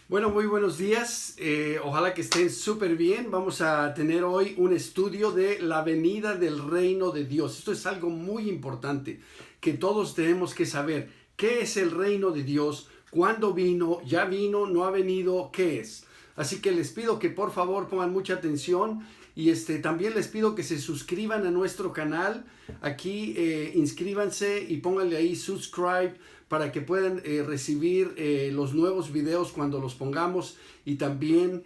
Bueno, muy buenos días. Ojalá que estén súper bien. Vamos a tener hoy un estudio de la venida del reino de Dios. Esto es algo muy importante que todos tenemos que saber. ¿Qué es el reino de Dios? ¿Cuándo vino? ¿Ya vino? ¿No ha venido? ¿Qué es? Así que les pido que por favor pongan mucha atención y también les pido que se suscriban a nuestro canal. Aquí inscríbanse y pónganle ahí subscribe para que puedan recibir los nuevos videos cuando los pongamos y también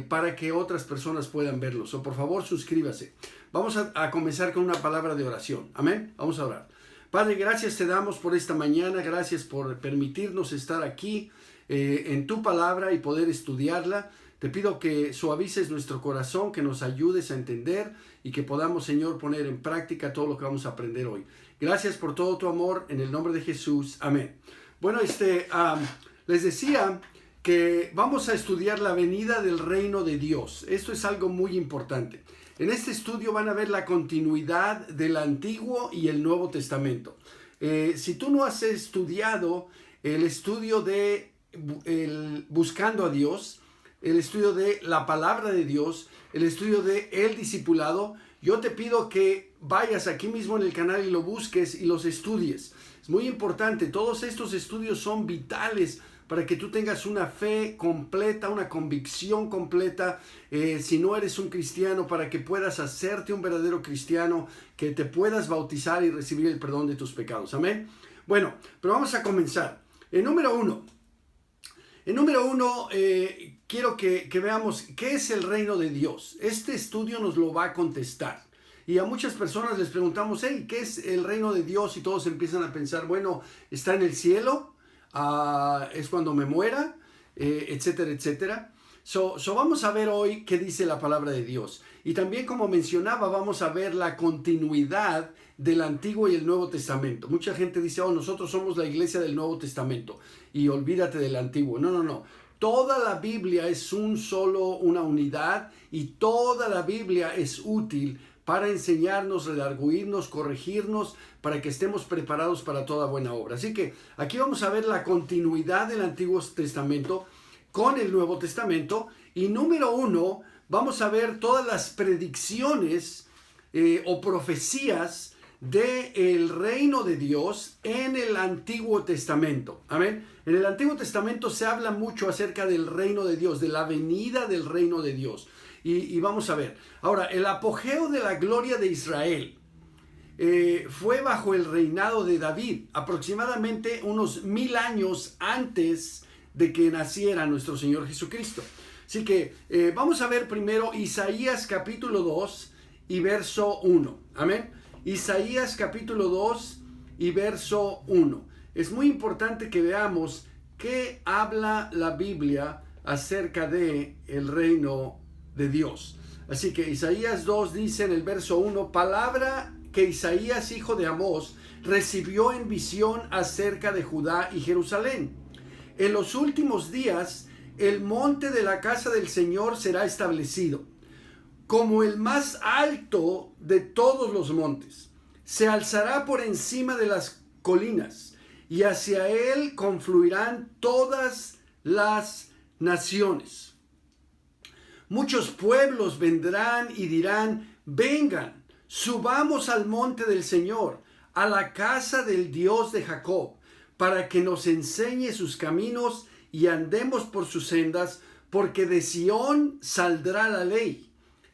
para que otras personas puedan verlos. O por favor suscríbase. Vamos a comenzar con una palabra de oración. Amén. Vamos a orar. Padre, gracias te damos por esta mañana. Gracias por permitirnos estar aquí en tu palabra y poder estudiarla. Te pido que suavices nuestro corazón, que nos ayudes a entender y que podamos, Señor, poner en práctica todo lo que vamos a aprender hoy. Gracias por todo tu amor, en el nombre de Jesús. Amén. Bueno, les decía que vamos a estudiar la venida del reino de Dios. Esto es algo muy importante. En este estudio van a ver la continuidad del Antiguo y el Nuevo Testamento. Si tú no has estudiado el estudio de buscando a Dios, el estudio de la palabra de Dios, el estudio de el discipulado, yo te pido que vayas aquí mismo en el canal y lo busques y los estudies. Es muy importante, todos estos estudios son vitales para que tú tengas una fe completa, una convicción completa, si no eres un cristiano, para que puedas hacerte un verdadero cristiano, que te puedas bautizar y recibir el perdón de tus pecados. Amén. Bueno, pero vamos a comenzar. Número uno, quiero que veamos qué es el reino de Dios. Este estudio nos lo va a contestar. Y a muchas personas les preguntamos, hey, ¿qué es el reino de Dios? Y todos empiezan a pensar, bueno, ¿está en el cielo? ¿Es cuando me muera? Etcétera, etcétera. Vamos a ver hoy qué dice la palabra de Dios. Y también, como mencionaba, vamos a ver la continuidad del Antiguo y el Nuevo Testamento. Mucha gente dice, nosotros somos la iglesia del Nuevo Testamento y olvídate del Antiguo. No. Toda la Biblia es una unidad, y toda la Biblia es útil para enseñarnos, redarguirnos, corregirnos, para que estemos preparados para toda buena obra. Así que aquí vamos a ver la continuidad del Antiguo Testamento con el Nuevo Testamento. Y número uno, vamos a ver todas las predicciones o profecías del reino de Dios en el Antiguo Testamento. Amén. En el Antiguo Testamento se habla mucho acerca del reino de Dios, de la venida del reino de Dios. Y vamos a ver. Ahora, el apogeo de la gloria de Israel fue bajo el reinado de David, aproximadamente unos 1000 años antes de que naciera nuestro Señor Jesucristo. Así que vamos a ver primero Isaías capítulo 2 y verso 1. Amén. Isaías capítulo 2 y verso 1. Es muy importante que veamos qué habla la Biblia acerca de el reino de Dios. Así que Isaías 2 dice en el verso 1, palabra que Isaías, hijo de Amós, recibió en visión acerca de Judá y Jerusalén. En los últimos días, el monte de la casa del Señor será establecido como el más alto de todos los montes. Se alzará por encima de las colinas, y hacia él confluirán todas las naciones. Muchos pueblos vendrán y dirán, vengan, subamos al monte del Señor, a la casa del Dios de Jacob, para que nos enseñe sus caminos y andemos por sus sendas, porque de Sión saldrá la ley,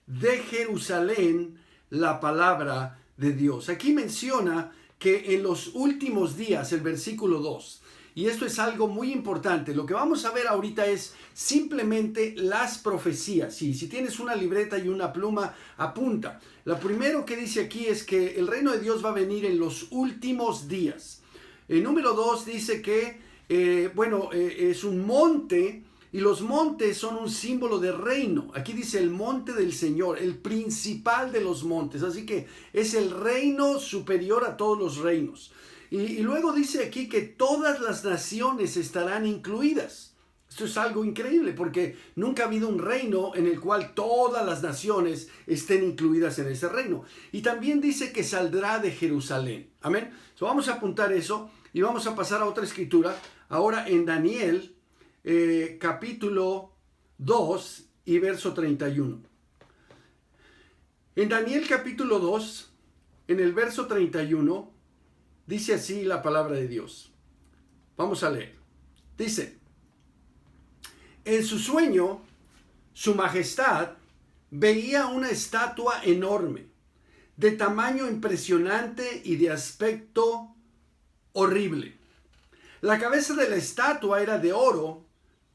de Jerusalén la palabra de Dios. Aquí menciona que en los últimos días, el versículo 2, y esto es algo muy importante. Lo que vamos a ver ahorita es simplemente las profecías. Y si tienes una libreta y una pluma, apunta. Lo primero que dice aquí es que el reino de Dios va a venir en los últimos días. El número 2 dice que, es un monte, y los montes son un símbolo de reino. Aquí dice el monte del Señor, el principal de los montes. Así que es el reino superior a todos los reinos. Y luego dice aquí que todas las naciones estarán incluidas. Esto es algo increíble porque nunca ha habido un reino en el cual todas las naciones estén incluidas en ese reino. Y también dice que saldrá de Jerusalén. Amén. Vamos a apuntar eso y vamos a pasar a otra escritura. Ahora en Daniel capítulo 2 y verso 31. En Daniel capítulo 2, en el verso 31, dice así la palabra de Dios. Vamos a leer. Dice: en su sueño, su majestad veía una estatua enorme, de tamaño impresionante y de aspecto horrible. La cabeza de la estatua era de oro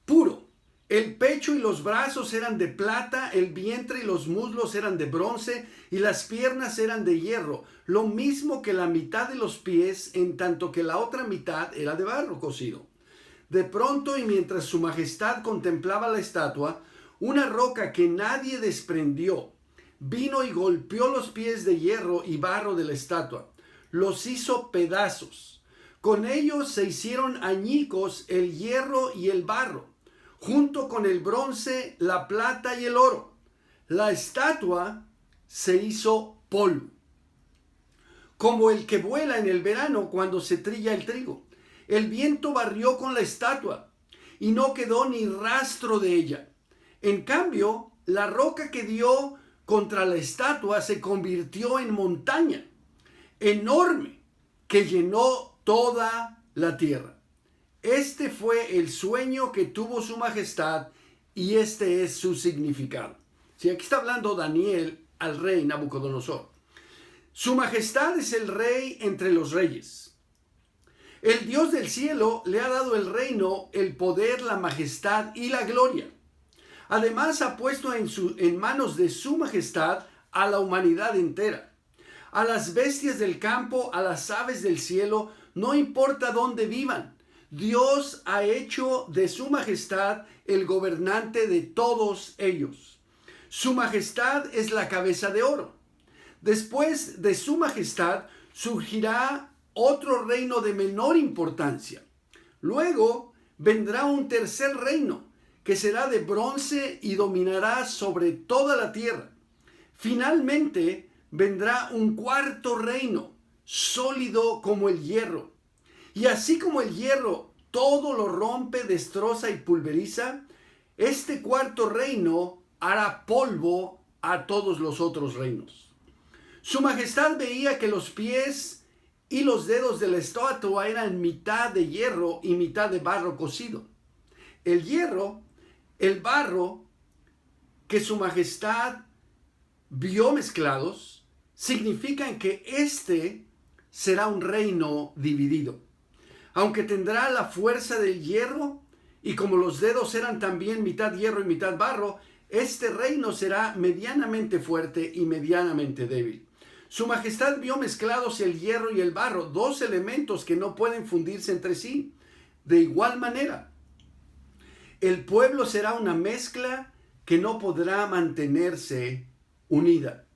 puro. El pecho y los brazos eran de plata, el vientre y los muslos eran de bronce y las piernas eran de hierro, lo mismo que la mitad de los pies, en tanto que la otra mitad era de barro cocido. De pronto, y mientras su majestad contemplaba la estatua, una roca que nadie desprendió vino y golpeó los pies de hierro y barro de la estatua. Los hizo pedazos. Con ellos se hicieron añicos el hierro y el barro, junto con el bronce, la plata y el oro. La estatua se hizo polvo, como el que vuela en el verano cuando se trilla el trigo. El viento barrió con la estatua y no quedó ni rastro de ella. En cambio, la roca que dio contra la estatua se convirtió en montaña enorme que llenó toda la tierra. Este fue el sueño que tuvo su majestad y este es su significado. Sí, aquí está hablando Daniel al rey Nabucodonosor. Su majestad es el rey entre los reyes. El Dios del cielo le ha dado el reino, el poder, la majestad y la gloria. Además ha puesto en manos de su majestad a la humanidad entera. A las bestias del campo, a las aves del cielo, no importa dónde vivan. Dios ha hecho de su majestad el gobernante de todos ellos. Su majestad es la cabeza de oro. Después de su majestad surgirá otro reino de menor importancia. Luego vendrá un tercer reino que será de bronce y dominará sobre toda la tierra. Finalmente vendrá un cuarto reino, sólido como el hierro. Y así como el hierro todo lo rompe, destroza y pulveriza, este cuarto reino hará polvo a todos los otros reinos. Su majestad veía que los pies y los dedos de la estatua eran mitad de hierro y mitad de barro cocido. El hierro, el barro que su majestad vio mezclados, significan que este será un reino dividido. Aunque tendrá la fuerza del hierro, y como los dedos eran también mitad hierro y mitad barro, este reino será medianamente fuerte y medianamente débil. Su majestad vio mezclados el hierro y el barro, dos elementos que no pueden fundirse entre sí. De igual manera, el pueblo será una mezcla que no podrá mantenerse unida.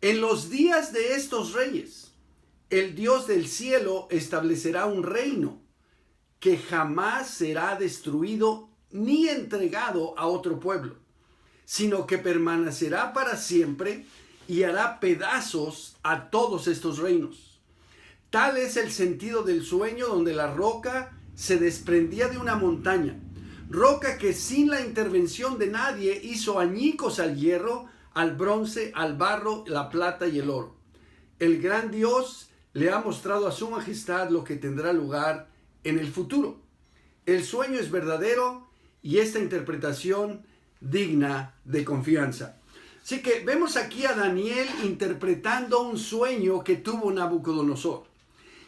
En los días de estos reyes, el Dios del cielo establecerá un reino que jamás será destruido ni entregado a otro pueblo, sino que permanecerá para siempre y hará pedazos a todos estos reinos. Tal es el sentido del sueño, donde la roca se desprendía de una montaña, roca que sin la intervención de nadie hizo añicos al hierro, al bronce, al barro, la plata y el oro. El gran Dios le ha mostrado a su majestad lo que tendrá lugar en el futuro. El sueño es verdadero y esta interpretación digna de confianza. Así que vemos aquí a Daniel interpretando un sueño que tuvo Nabucodonosor.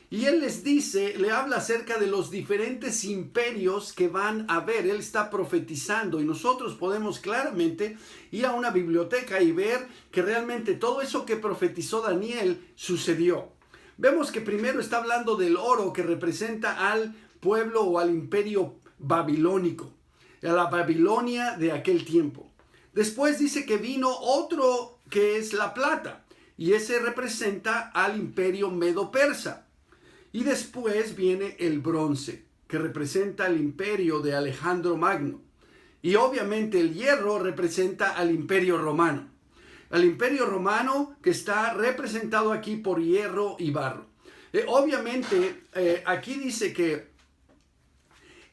Y él les dice, le habla acerca de los diferentes imperios que van a haber. Él está profetizando y nosotros podemos claramente ir a una biblioteca y ver que realmente todo eso que profetizó Daniel sucedió. Vemos que primero está hablando del oro, que representa al pueblo o al imperio babilónico, a la Babilonia de aquel tiempo. Después dice que vino otro que es la plata, y ese representa al imperio medo-persa. Y después viene el bronce, que representa al imperio de Alejandro Magno. Y obviamente el hierro representa al imperio romano. Al imperio romano, que está representado aquí por hierro y barro. Obviamente aquí dice que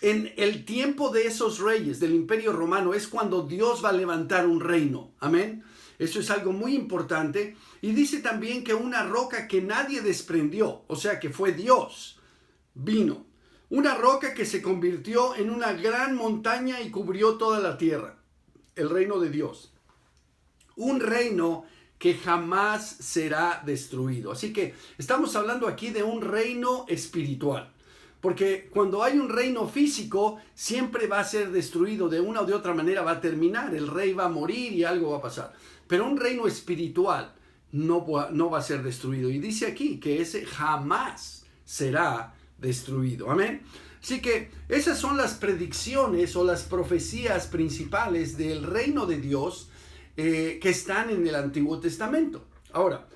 En el tiempo de esos reyes del Imperio Romano es cuando Dios va a levantar un reino. Amén. Eso es algo muy importante. Y dice también que una roca que nadie desprendió, o sea que fue Dios, vino. Una roca que se convirtió en una gran montaña y cubrió toda la tierra. El reino de Dios. Un reino que jamás será destruido. Así que estamos hablando aquí de un reino espiritual. Porque cuando hay un reino físico, siempre va a ser destruido. De una o de otra manera va a terminar. El rey va a morir y algo va a pasar. Pero un reino espiritual no va a ser destruido. Y dice aquí que ese jamás será destruido. Amén. Así que esas son las predicciones o las profecías principales del reino de Dios que están en el Antiguo Testamento. Ahora,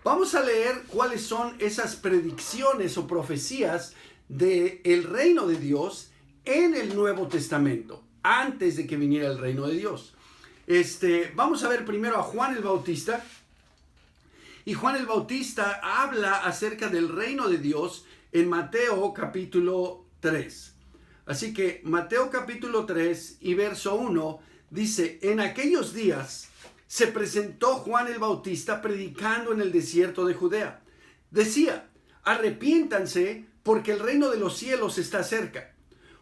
vamos a leer cuáles son esas predicciones o profecías del reino de Dios en el Nuevo Testamento, antes de que viniera el reino de Dios. Vamos a ver primero a Juan el Bautista. Y Juan el Bautista habla acerca del reino de Dios en Mateo capítulo 3. Así que Mateo capítulo 3 y verso 1 dice: en aquellos días se presentó Juan el Bautista predicando en el desierto de Judea. Decía: arrepiéntanse porque el reino de los cielos está cerca.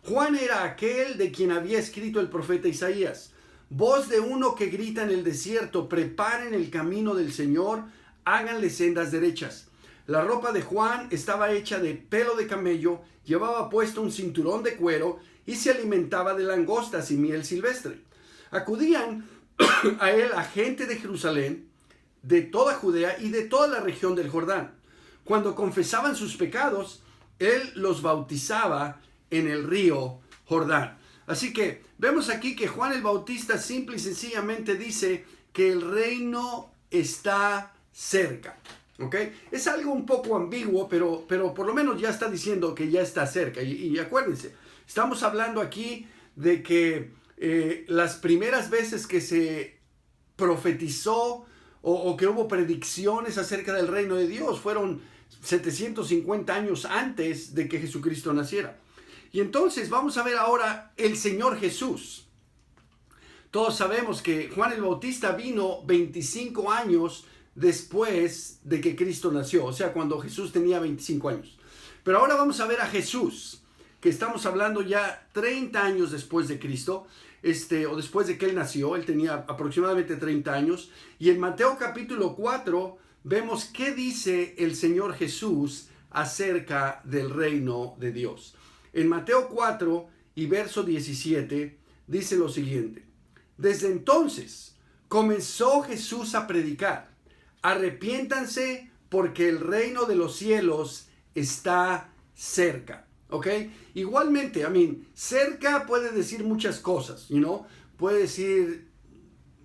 Juan era aquel de quien había escrito el profeta Isaías: voz de uno que grita en el desierto, preparen el camino del Señor, háganle sendas derechas. La ropa de Juan estaba hecha de pelo de camello, llevaba puesto un cinturón de cuero y se alimentaba de langostas y miel silvestre. Acudían a él a gente de Jerusalén, de toda Judea y de toda la región del Jordán. Cuando confesaban sus pecados, él los bautizaba en el río Jordán. Así que vemos aquí que Juan el Bautista simple y sencillamente dice que el reino está cerca. ¿Ok? Es algo un poco ambiguo, pero por lo menos ya está diciendo que ya está cerca. Y acuérdense, estamos hablando aquí de que las primeras veces que se profetizó o que hubo predicciones acerca del reino de Dios fueron 750 años antes de que Jesucristo naciera. Y entonces vamos a ver ahora el Señor Jesús. Todos sabemos que Juan el Bautista vino 25 años después de que Cristo nació, o sea, cuando Jesús tenía 25 años. Pero ahora vamos a ver a Jesús, que estamos hablando ya 30 años después de Cristo, o después de que él nació. Él tenía aproximadamente 30 años. Y en Mateo capítulo 4 vemos qué dice el Señor Jesús acerca del reino de Dios. En Mateo 4 y verso 17 dice lo siguiente: desde entonces comenzó Jesús a predicar: arrepiéntanse porque el reino de los cielos está cerca. ¿Ok? Igualmente, cerca puede decir muchas cosas, puede decir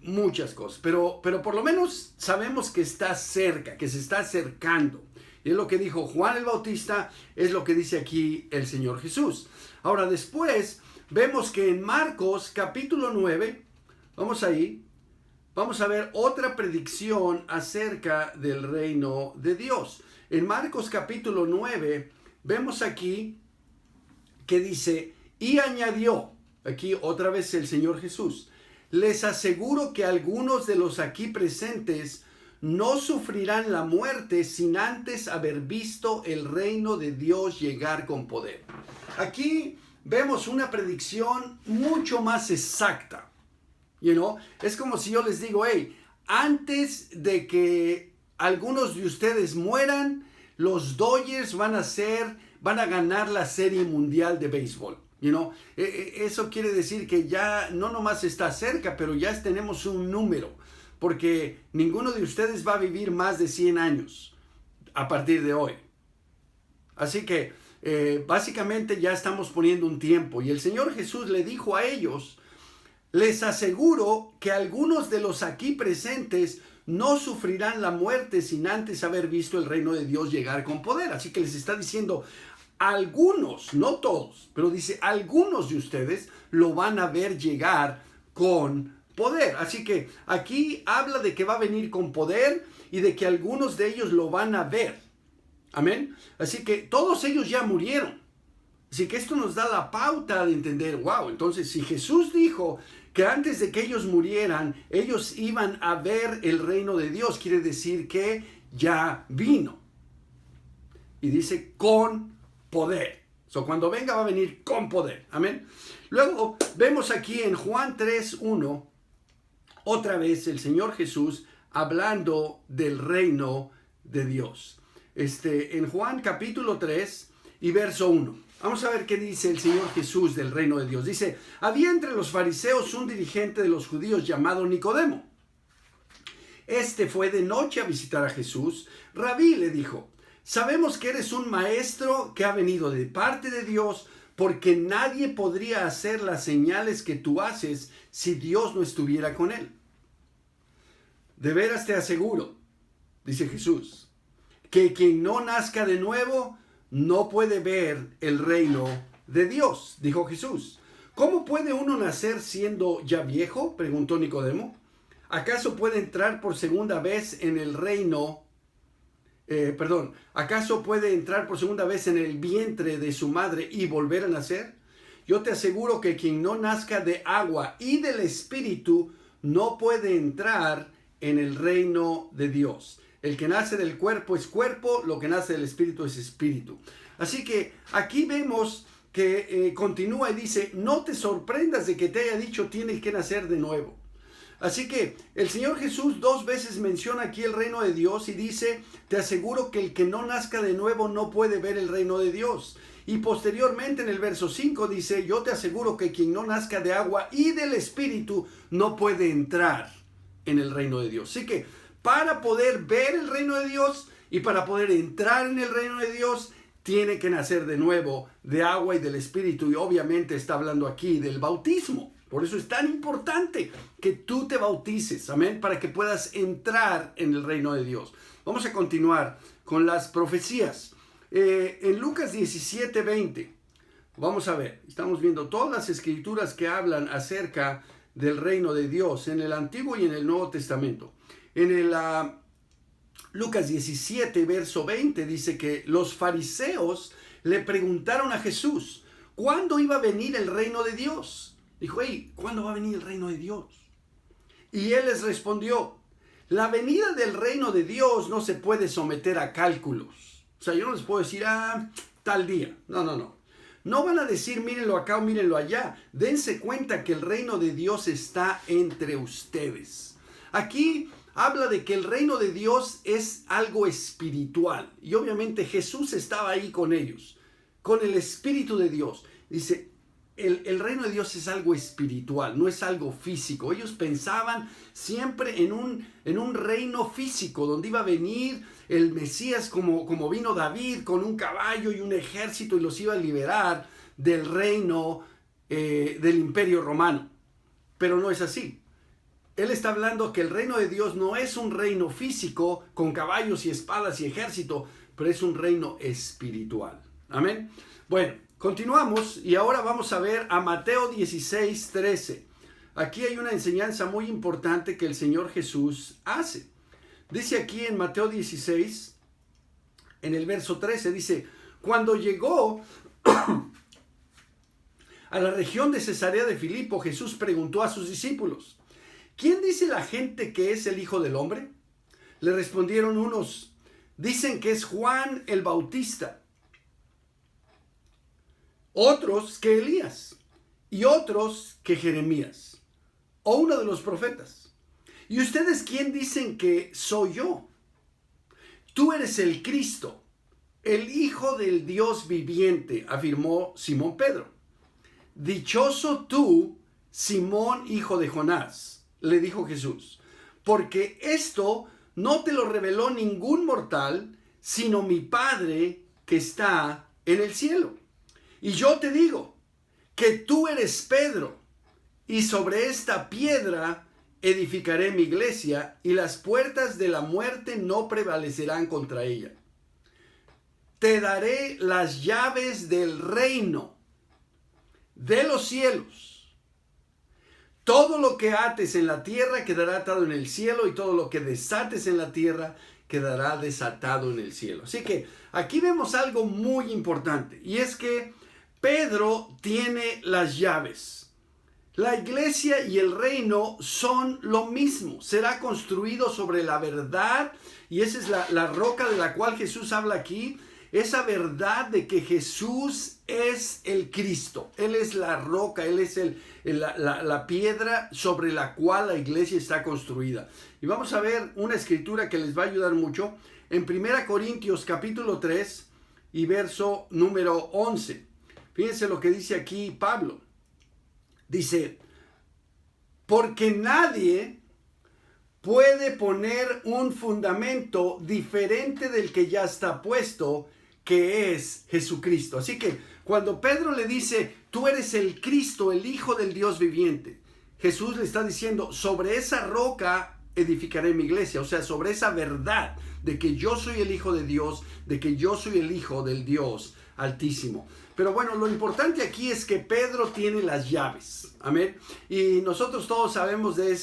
muchas cosas, pero por lo menos sabemos que está cerca, que se está acercando. Y es lo que dijo Juan el Bautista, es lo que dice aquí el Señor Jesús. Ahora después vemos que en Marcos capítulo 9, vamos ahí, vamos a ver otra predicción acerca del reino de Dios. En Marcos capítulo 9 vemos aquí que dice: y añadió, aquí otra vez el Señor Jesús: les aseguro que algunos de los aquí presentes no sufrirán la muerte sin antes haber visto el reino de Dios llegar con poder. Aquí vemos una predicción mucho más exacta. Es como si yo les digo: hey, antes de que algunos de ustedes mueran, los Dodgers van a ganar la Serie Mundial de Béisbol. Eso quiere decir que ya no nomás está cerca, pero ya tenemos un número, porque ninguno de ustedes va a vivir más de 100 años a partir de hoy. Así que básicamente ya estamos poniendo un tiempo, y el Señor Jesús le dijo a ellos: les aseguro que algunos de los aquí presentes no sufrirán la muerte sin antes haber visto el reino de Dios llegar con poder. Así que les está diciendo: algunos, no todos, pero dice algunos de ustedes lo van a ver llegar con poder. Así que aquí habla de que va a venir con poder y de que algunos de ellos lo van a ver. Amén. Así que todos ellos ya murieron. Así que esto nos da la pauta de entender, wow, entonces si Jesús dijo que antes de que ellos murieran, ellos iban a ver el reino de Dios, quiere decir que ya vino. Y dice con poder. Cuando venga va a venir con poder. Amén. Luego vemos aquí en Juan 3:1, otra vez el Señor Jesús hablando del reino de Dios. En Juan capítulo 3 y verso 1. Vamos a ver qué dice el Señor Jesús del reino de Dios. Dice, había entre los fariseos un dirigente de los judíos llamado Nicodemo. Este fue de noche a visitar a Jesús. Rabí, le dijo, sabemos que eres un maestro que ha venido de parte de Dios, porque nadie podría hacer las señales que tú haces si Dios no estuviera con él. De veras te aseguro, dice Jesús, que quien no nazca de nuevo no puede ver el reino de Dios, dijo Jesús. ¿Cómo puede uno nacer siendo ya viejo?, preguntó Nicodemo. ¿Acaso puede entrar por segunda vez en el reino? ¿Acaso puede entrar por segunda vez en el vientre de su madre y volver a nacer? Yo te aseguro que quien no nazca de agua y del Espíritu no puede entrar en el reino de Dios. El que nace del cuerpo es cuerpo, lo que nace del Espíritu es espíritu. Así que aquí vemos que continúa y dice, no te sorprendas de que te haya dicho tienes que nacer de nuevo. Así que el Señor Jesús 2 veces menciona aquí el reino de Dios y dice, te aseguro que el que no nazca de nuevo no puede ver el reino de Dios. Y posteriormente en el verso 5 dice, yo te aseguro que quien no nazca de agua y del Espíritu no puede entrar en el reino de Dios. Así que para poder ver el reino de Dios y para poder entrar en el reino de Dios, tiene que nacer de nuevo de agua y del Espíritu. Y obviamente está hablando aquí del bautismo. Por eso es tan importante que tú te bautices, amén, para que puedas entrar en el reino de Dios. Vamos a continuar con las profecías. En Lucas 17:20, vamos a ver, estamos viendo todas las escrituras que hablan acerca del reino de Dios en el Antiguo y en el Nuevo Testamento. En el Lucas 17, verso 20, dice que los fariseos le preguntaron a Jesús, ¿cuándo iba a venir el reino de Dios? Dijo, hey, ¿cuándo va a venir el reino de Dios? Y él les respondió, la venida del reino de Dios no se puede someter a cálculos. O sea, yo no les puedo decir, tal día. No. No van a decir, mírenlo acá o mírenlo allá. Dense cuenta que el reino de Dios está entre ustedes. Aquí habla de que el reino de Dios es algo espiritual. Y obviamente Jesús estaba ahí con ellos, con el Espíritu de Dios. Dice, el reino de Dios es algo espiritual, no es algo físico. Ellos pensaban siempre en un reino físico, donde iba a venir el Mesías como vino David, con un caballo y un ejército, y los iba a liberar del reino del Imperio Romano. Pero no es así. Él está hablando que el reino de Dios no es un reino físico con caballos y espadas y ejército, pero es un reino espiritual. Amén. Bueno, continuamos y ahora vamos a ver a Mateo 16:13. Aquí hay una enseñanza muy importante que el Señor Jesús hace. Dice aquí en Mateo 16, en el verso 13, dice, cuando llegó a la región de Cesarea de Filipo, Jesús preguntó a sus discípulos, ¿quién dice la gente que es el Hijo del Hombre? Le respondieron unos, dicen que es Juan el Bautista, otros que Elías, y otros que Jeremías, o uno de los profetas. ¿Y ustedes quién dicen que soy yo? Tú eres el Cristo, el Hijo del Dios viviente, afirmó Simón Pedro. Dichoso tú, Simón, hijo de Jonás, le dijo Jesús, porque esto no te lo reveló ningún mortal, sino mi Padre que está en el cielo. Y yo te digo que tú eres Pedro, y sobre esta piedra edificaré mi iglesia, y las puertas de la muerte no prevalecerán contra ella. Te daré las llaves del reino de los cielos. Todo lo que ates en la tierra quedará atado en el cielo, y todo lo que desates en la tierra quedará desatado en el cielo. Así que aquí vemos algo muy importante, y es que Pedro tiene las llaves. La iglesia y el reino son lo mismo. Será construido sobre la verdad, y esa es la roca de la cual Jesús habla aquí. Esa verdad de que Jesús es el Cristo. Él es la roca, Él es la piedra sobre la cual la iglesia está construida. Y vamos a ver una escritura que les va a ayudar mucho. En 1 Corintios capítulo 3 y verso número 11. Fíjense lo que dice aquí Pablo. Dice, porque nadie puede poner un fundamento diferente del que ya está puesto, que es Jesucristo. Así que cuando Pedro le dice, tú eres el Cristo, el Hijo del Dios viviente, Jesús le está diciendo, sobre esa roca edificaré mi iglesia. O sea, sobre esa verdad de que yo soy el Hijo de Dios, de que yo soy el Hijo del Dios Altísimo. Pero bueno, lo importante aquí es que Pedro tiene las llaves. Amén. Y nosotros todos sabemos de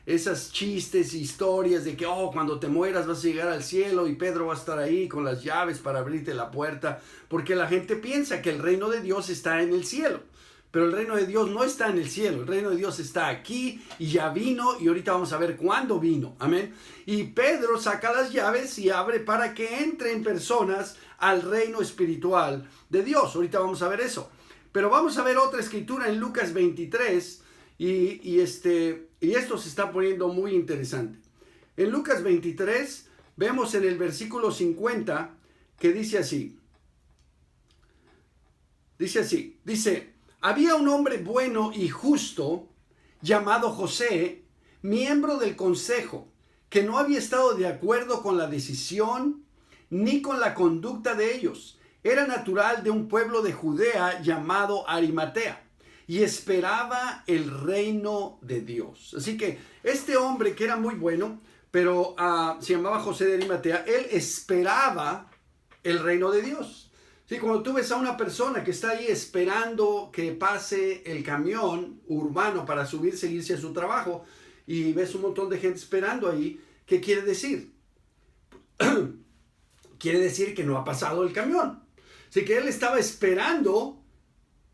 esas chistes, historias de que, cuando te mueras vas a llegar al cielo y Pedro va a estar ahí con las llaves para abrirte la puerta, porque la gente piensa que el reino de Dios está en el cielo, pero el reino de Dios no está en el cielo, el reino de Dios está aquí y ya vino, y ahorita vamos a ver cuándo vino, amén. Y Pedro saca las llaves y abre para que entren personas al reino espiritual de Dios. Ahorita vamos a ver eso, pero vamos a ver otra escritura en Lucas 23, y esto se está poniendo muy interesante. En Lucas 23 vemos en el versículo 50 que dice así. Dice, había un hombre bueno y justo llamado José, miembro del consejo, que no había estado de acuerdo con la decisión ni con la conducta de ellos. Era natural de un pueblo de Judea llamado Arimatea, y esperaba el reino de Dios. Así que este hombre, que era muy bueno, pero se llamaba José de Arimatea, él esperaba el reino de Dios. Sí, cuando tú ves a una persona que está ahí esperando que pase el camión urbano para subirse e irse a su trabajo, y ves un montón de gente esperando ahí, ¿qué quiere decir? Quiere decir que no ha pasado el camión. Así que él estaba esperando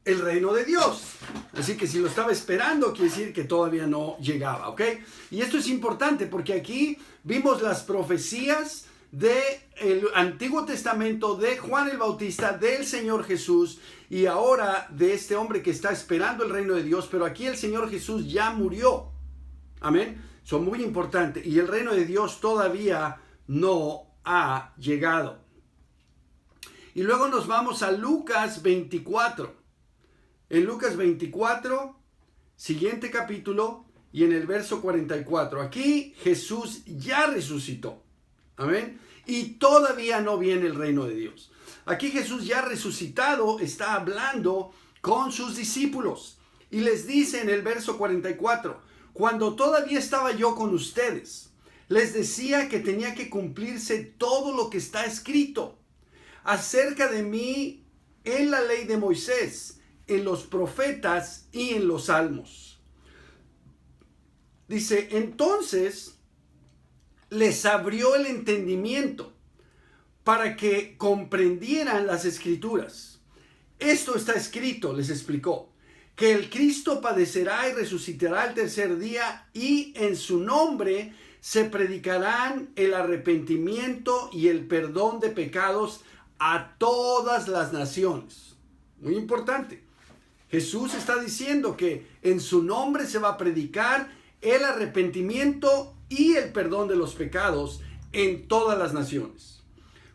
el reino de Dios. Así que si lo estaba esperando, quiere decir que todavía no llegaba, ¿ok? Y esto es importante porque aquí vimos las profecías del Antiguo Testamento, de Juan el Bautista, del Señor Jesús, y ahora de este hombre que está esperando el reino de Dios, pero aquí el Señor Jesús ya murió. Amén. Son muy importantes, y el reino de Dios todavía no ha llegado. Y luego nos vamos a Lucas 24. En Lucas 24, siguiente capítulo, y en el verso 44. Aquí Jesús ya resucitó. Amén. Y todavía no viene el reino de Dios. Aquí Jesús ya resucitado está hablando con sus discípulos. Y les dice en el verso 44, cuando todavía estaba yo con ustedes, les decía que tenía que cumplirse todo lo que está escrito acerca de mí en la ley de Moisés, en los profetas y en los salmos. Dice, entonces les abrió el entendimiento para que comprendieran las escrituras. Esto está escrito, les explicó, que el Cristo padecerá y resucitará el tercer día, y en su nombre se predicarán el arrepentimiento y el perdón de pecados a todas las naciones. Muy importante. Jesús está diciendo que en su nombre se va a predicar el arrepentimiento y el perdón de los pecados en todas las naciones,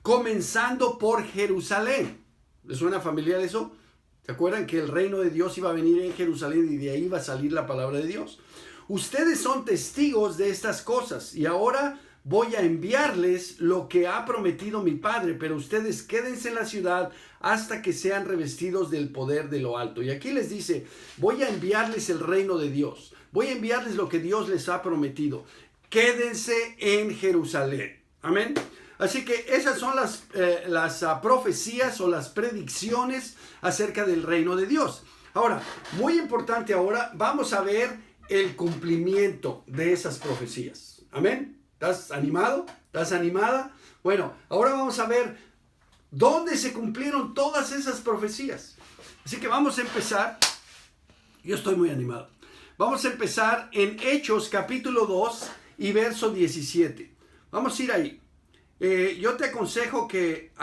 comenzando por Jerusalén. ¿Les suena familiar eso? ¿Se acuerdan que el reino de Dios iba a venir en Jerusalén y de ahí iba a salir la palabra de Dios? Ustedes son testigos de estas cosas, y ahora voy a enviarles lo que ha prometido mi Padre, pero ustedes quédense en la ciudad hasta que sean revestidos del poder de lo alto. Y aquí les dice, voy a enviarles el reino de Dios, voy a enviarles lo que Dios les ha prometido. Quédense en Jerusalén. Amén. Así que esas son las profecías o las predicciones acerca del reino de Dios. Ahora, muy importante, ahora vamos a ver el cumplimiento de esas profecías. Amén. ¿Estás animado? ¿Estás animada? Bueno, ahora vamos a ver dónde se cumplieron todas esas profecías. Así que vamos a empezar. Yo estoy muy animado. Vamos a empezar en Hechos capítulo 2 y verso 17. Vamos a ir ahí. Yo te aconsejo que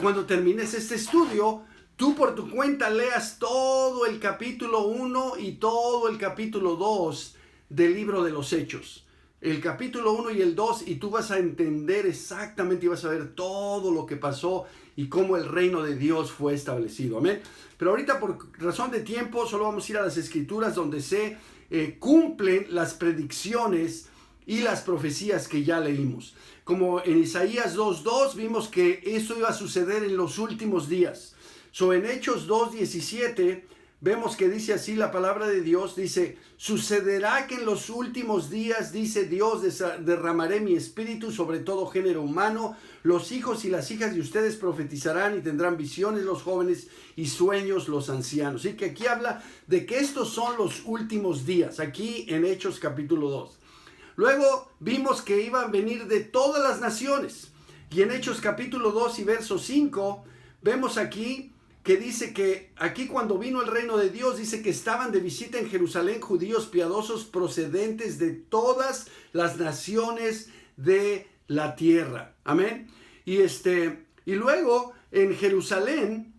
cuando termines este estudio, tú por tu cuenta leas todo el capítulo 1 y todo el capítulo 2 del libro de los Hechos. El capítulo 1 y el 2, y tú vas a entender exactamente y vas a ver todo lo que pasó y cómo el reino de Dios fue establecido. Amén. Pero ahorita por razón de tiempo solo vamos a ir a las escrituras donde se cumplen las predicciones y las profecías que ya leímos. Como en Isaías 2:2 vimos que eso iba a suceder en los últimos días. En Hechos 2:17 vemos que dice así la palabra de Dios, dice, sucederá que en los últimos días, dice Dios, derramaré mi espíritu sobre todo género humano, los hijos y las hijas de ustedes profetizarán y tendrán visiones los jóvenes y sueños los ancianos. Así que aquí habla de que estos son los últimos días, aquí en Hechos capítulo 2. Luego vimos que iban a venir de todas las naciones, y en Hechos capítulo 2 y verso 5, vemos aquí que dice que aquí cuando vino el reino de Dios, dice que estaban de visita en Jerusalén judíos piadosos procedentes de todas las naciones de la tierra. Amén. Y luego en Jerusalén,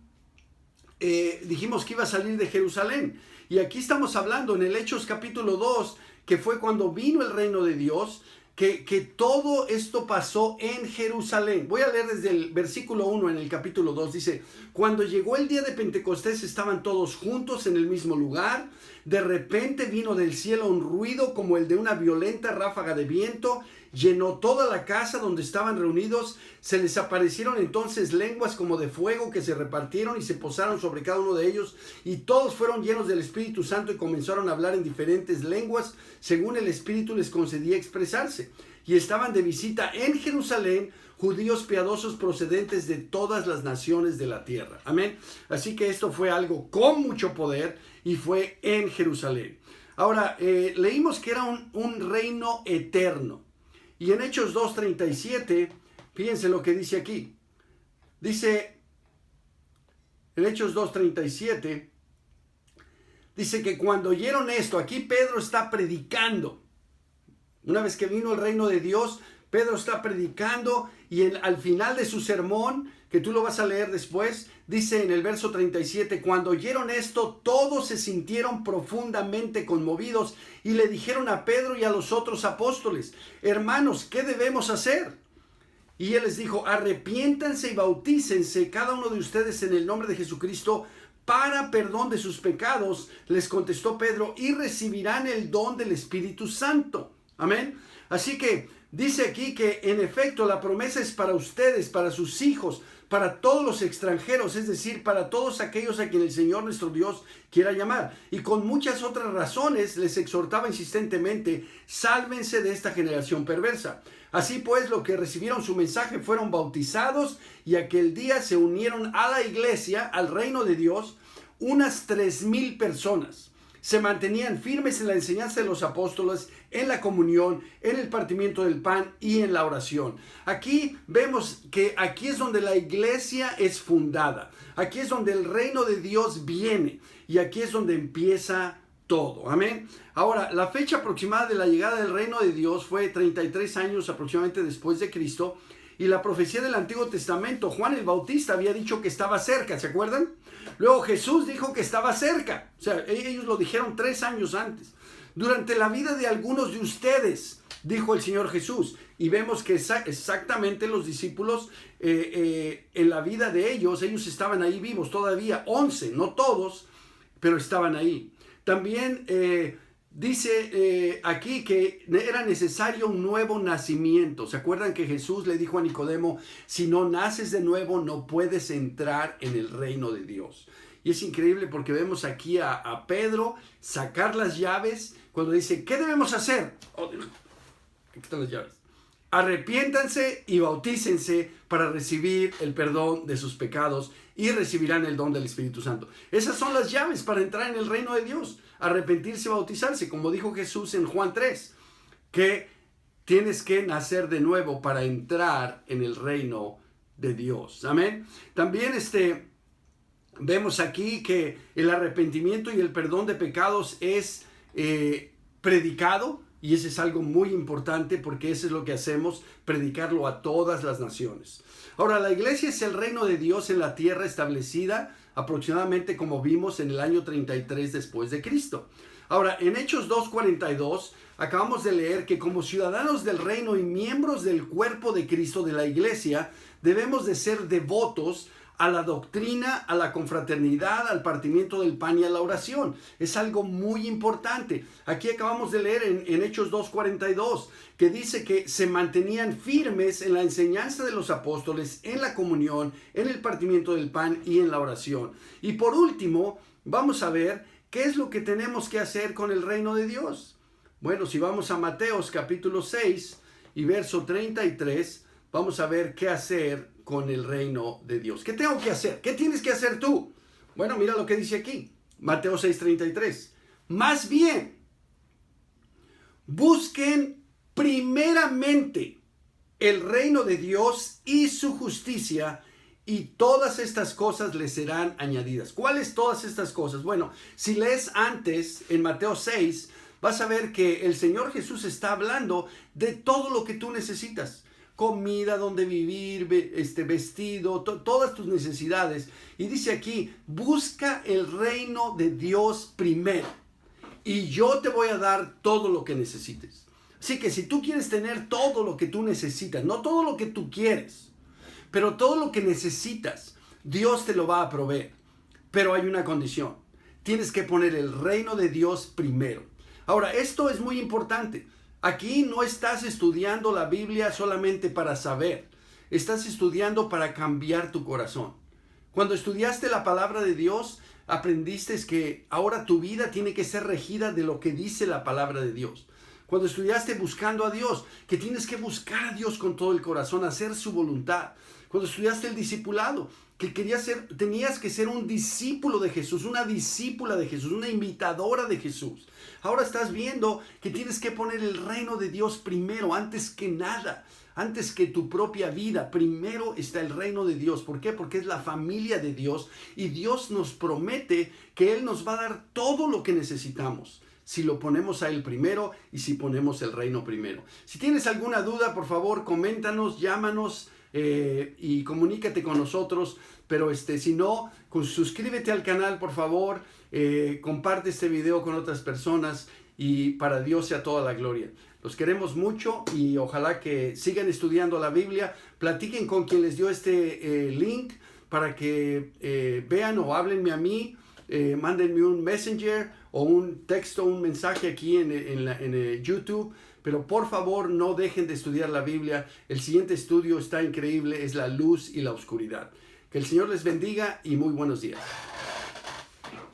dijimos que iba a salir de Jerusalén. Y aquí estamos hablando en el Hechos capítulo 2, que fue cuando vino el reino de Dios, que todo esto pasó en Jerusalén. Voy a leer desde el versículo 1 en el capítulo 2. Dice, cuando llegó el día de Pentecostés estaban todos juntos en el mismo lugar. De repente vino del cielo un ruido como el de una violenta ráfaga de viento. Llenó toda la casa donde estaban reunidos. Se les aparecieron entonces lenguas como de fuego que se repartieron y se posaron sobre cada uno de ellos. Y todos fueron llenos del Espíritu Santo y comenzaron a hablar en diferentes lenguas, según el Espíritu les concedía expresarse. Y estaban de visita en Jerusalén judíos piadosos procedentes de todas las naciones de la tierra. Amén. Así que esto fue algo con mucho poder y fue en Jerusalén. Ahora, leímos que era un reino eterno. Y en Hechos 2:37, fíjense lo que dice aquí. Dice, en Hechos 2:37, dice que cuando oyeron esto, aquí Pedro está predicando. Una vez que vino el reino de Dios, Pedro está predicando y al final de su sermón, que tú lo vas a leer después, dice en el verso 37, cuando oyeron esto, todos se sintieron profundamente conmovidos y le dijeron a Pedro y a los otros apóstoles, hermanos, ¿qué debemos hacer? Y él les dijo, arrepiéntanse y bautícense cada uno de ustedes en el nombre de Jesucristo para perdón de sus pecados, les contestó Pedro, y recibirán el don del Espíritu Santo. Amén. Así que dice aquí que en efecto la promesa es para ustedes, para sus hijos, para todos los extranjeros, es decir, para todos aquellos a quien el Señor nuestro Dios quiera llamar. Y con muchas otras razones les exhortaba insistentemente, sálvense de esta generación perversa. Así pues, los que recibieron su mensaje fueron bautizados y aquel día se unieron a la iglesia, al reino de Dios, unas 3,000 personas. Se mantenían firmes en la enseñanza de los apóstoles, en la comunión, en el partimiento del pan y en la oración. Aquí vemos que aquí es donde la iglesia es fundada. Aquí es donde el reino de Dios viene. Y aquí es donde empieza todo. Amén. Ahora, la fecha aproximada de la llegada del reino de Dios fue 33 años aproximadamente después de Cristo. Y la profecía del Antiguo Testamento, Juan el Bautista había dicho que estaba cerca, ¿se acuerdan? Luego Jesús dijo que estaba cerca. O sea, ellos lo dijeron 3 años antes. Durante la vida de algunos de ustedes, dijo el Señor Jesús. Y vemos que exactamente los discípulos, en la vida de ellos estaban ahí vivos todavía. 11, no todos, pero estaban ahí. También dice aquí que era necesario un nuevo nacimiento. ¿Se acuerdan que Jesús le dijo a Nicodemo, si no naces de nuevo no puedes entrar en el reino de Dios? Y es increíble porque vemos aquí a Pedro sacar las llaves cuando dice, ¿qué debemos hacer? Oh, aquí están las llaves. Arrepiéntanse y bautícense para recibir el perdón de sus pecados y recibirán el don del Espíritu Santo. Esas son las llaves para entrar en el reino de Dios. Arrepentirse y bautizarse, como dijo Jesús en Juan 3, que tienes que nacer de nuevo para entrar en el reino de Dios. Amén. También Vemos aquí que el arrepentimiento y el perdón de pecados es predicado, y eso es algo muy importante porque eso es lo que hacemos, predicarlo a todas las naciones. Ahora, la iglesia es el reino de Dios en la tierra establecida aproximadamente como vimos en el año 33 después de Cristo. Ahora, en Hechos 2:42 acabamos de leer que como ciudadanos del reino y miembros del cuerpo de Cristo de la iglesia, debemos de ser devotos a la doctrina, a la confraternidad, al partimiento del pan y a la oración. Es algo muy importante. Aquí acabamos de leer en Hechos 2:42 que dice que se mantenían firmes en la enseñanza de los apóstoles, en la comunión, en el partimiento del pan y en la oración. Y por último, vamos a ver qué es lo que tenemos que hacer con el reino de Dios. Bueno, si vamos a Mateos capítulo 6 y verso 33, vamos a ver qué hacer con el reino de Dios. ¿Qué tengo que hacer? ¿Qué tienes que hacer tú? Bueno, mira lo que dice aquí, Mateo 6:33. Más bien, busquen primeramente el reino de Dios y su justicia, y todas estas cosas les serán añadidas. ¿Cuáles todas estas cosas? Bueno, si lees antes en Mateo 6, vas a ver que el Señor Jesús está hablando de todo lo que tú necesitas. Comida, donde vivir, vestido, todas tus necesidades. Y dice aquí, busca el reino de Dios primero, y yo te voy a dar todo lo que necesites. Así que si tú quieres tener todo lo que tú necesitas, no todo lo que tú quieres, pero todo lo que necesitas, Dios te lo va a proveer. Pero hay una condición. Tienes que poner el reino de Dios primero. Ahora, esto es muy importante. Aquí no estás estudiando la Biblia solamente para saber. Estás estudiando para cambiar tu corazón. Cuando estudiaste la palabra de Dios, aprendiste que ahora tu vida tiene que ser regida de lo que dice la palabra de Dios. Cuando estudiaste buscando a Dios, que tienes que buscar a Dios con todo el corazón, hacer su voluntad. Cuando estudiaste el discipulado, que tenías que ser un discípulo de Jesús, una discípula de Jesús, una imitadora de Jesús. Ahora estás viendo que tienes que poner el reino de Dios primero, antes que nada, antes que tu propia vida. Primero está el reino de Dios. ¿Por qué? Porque es la familia de Dios, y Dios nos promete que Él nos va a dar todo lo que necesitamos, si lo ponemos a Él primero y si ponemos el reino primero. Si tienes alguna duda, por favor, coméntanos, llámanos y comunícate con nosotros. Pero si no, suscríbete al canal, por favor. Comparte este video con otras personas, y para Dios sea toda la gloria. Los queremos mucho y ojalá que sigan estudiando la Biblia. Platiquen con quien les dio este link para que vean, o háblenme a mí. Mándenme un messenger o un texto, un mensaje aquí en YouTube. Pero por favor, no dejen de estudiar la Biblia. El siguiente estudio está increíble, es la luz y la oscuridad. Que el Señor les bendiga y muy buenos días.